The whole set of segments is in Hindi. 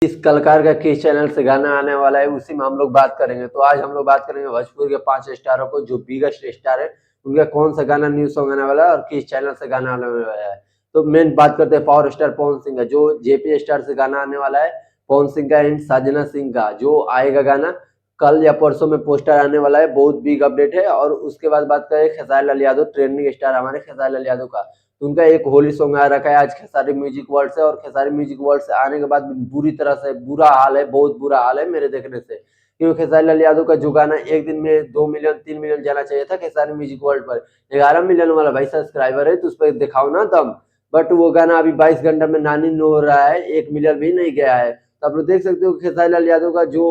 इस कलाकार का किस चैनल से गाना आने वाला है उसी में हम लोग बात करेंगे। तो आज हम लोग बात करेंगे भोजपुर के 5 स्टारों को जो बिगेस्ट स्टार है, उनका कौन सा गाना न्यू सॉन्ग आने वाला है और किस चैनल से गाना आने वाला है। तो मेन बात करते हैं पावर स्टार पवन सिंह का, जो जेपी स्टार से गाना आने वाला है। पवन सिंह का एंड साजना सिंह का जो आएगा गाना कल या परसों में पोस्टर आने वाला है, बहुत बिग अपडेट है। और उसके बाद बात करें खेसारी लाल यादव, ट्रेंडिंग स्टार हमारे खेसारी लाल यादव का, तो उनका एक होली सॉन्ग आ रखा है आज खेसारी म्यूजिक वर्ल्ड से। और खेसारी म्यूजिक वर्ल्ड से आने के बाद बुरी तरह से बुरा हाल है, बहुत बुरा हाल है मेरे देखने से, क्योंकि खेसारी लाल यादव का जो गाना एक दिन में 2 मिलियन 3 मिलियन जाना चाहिए था खेसारी म्यूजिक वर्ल्ड पर, 11 मिलियन वाला भाई सब्सक्राइबर है, तो उस पर दिखाओ ना दम। बट वो गाना अभी 22 घंटे में नानी नो हो रहा है, 1 मिलियन भी नहीं गया है। तो आप लोग देख सकते हो खेसारी लाल यादव का जो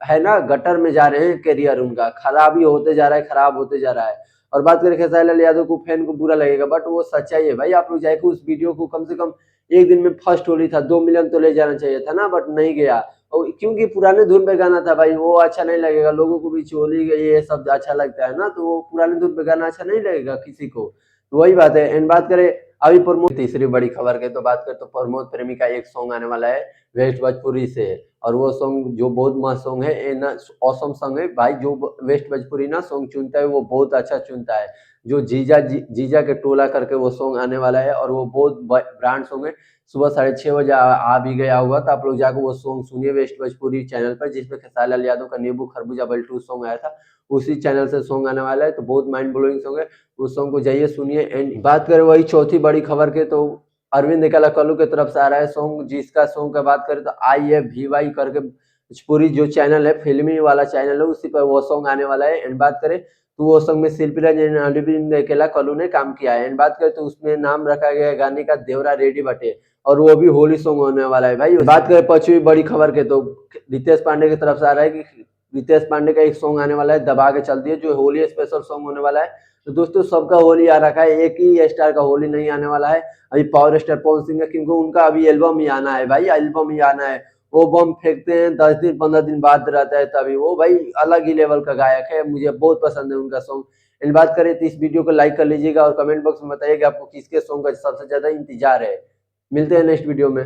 है ना, गटर में जा रहे हैं करियर, उनका खराब ही होते जा रहा है, खराब होते जा रहा है। और बात करें खेसारी लाल यादव को, फैन को बुरा लगेगा बट वो सच्चाई है भाई। आप लोग जाके उस वीडियो को कम से कम एक दिन में फर्स्ट होली था, 2 मिलियन तो ले जाना चाहिए था ना, बट नहीं गया। और क्योंकि पुराने धुन पे गाना था भाई, वो अच्छा नहीं लगेगा लोगों को भी, चोली ये सब अच्छा लगता है ना, तो वो पुराने धुन पे गाना अच्छा नहीं लगेगा किसी को। तो वही बात है। एंड बात करें अभी प्रमोद, तीसरी बड़ी खबर के तो बात करें तो प्रमोद प्रेमी का एक सॉन्ग आने वाला है वेस्ट भोजपुरी से। और वो सॉन्ग जो बहुत मस्त सॉन्ग है ना, ऑसम सॉन्ग है भाई। जो वेस्ट भोजपुरी ना सॉन्ग चुनता है वो बहुत अच्छा चुनता है। जो जीजा के टोला करके वो सॉन्ग आने वाला है और वो बहुत ब्रांड सॉन्ग है। सुबह 6:30 बजे आ भी गया होगा, तो आप लोग जाकर वो सॉन्ग सुनिए वेस्ट भोजपुरी चैनल पर, जिसमें खेसारी लाल यादव का नींबू खरबूजा बल्टू सॉन्ग आया था, उसी चैनल से सॉन्ग आने वाला है। तो बहुत माइंड ब्लोइंग सॉन्ग है, उस सॉन्ग को जाइए सुनिए। एंड बात करें वही चौथी बड़ी खबर के, तो अरविंद कल्लू की तरफ से आ रहा है सॉन्ग, जिसका सॉन्ग का बात करें तो IFVY करके भोजपुरी जो चैनल है, फिल्मी वाला चैनल है, उसी पर वो सॉन्ग आने वाला है। एंड बात करें तो वो सॉन्ग में शिल्पी राज एंड अरविंद कल्लू ने काम किया है। एंड बात करें तो उसमें नाम रखा गया है गाने का देवरा रेडी बटे, और वो भी होली सॉन्ग होने वाला है भाई। बात करें पांचवी बड़ी खबर के, तो रितेश पांडे की तरफ से आ रहा है कि रितेश पांडे का एक सॉन्ग आने वाला है दबा के चलती है, जो होली स्पेशल सॉन्ग होने वाला है। तो दोस्तों सबका होली आ रखा है, एक ही स्टार का होली नहीं आने वाला है अभी, पावर स्टार पवन सिंह का, क्योंकि उनका अभी एल्बम ही आना है भाई, एल्बम ही आना है। वो बम फेंकते हैं 10 दिन 15 दिन बाद रहता है, तभी वो भाई अलग ही लेवल का गायक है, मुझे बहुत पसंद है उनका सॉन्ग। इन बात करें तो इस वीडियो को लाइक कर लीजिएगा और कमेंट बॉक्स में बताइएगा आपको किसके सॉन्ग का सबसे ज्यादा इंतजार है। मिलते हैं नेक्स्ट वीडियो में।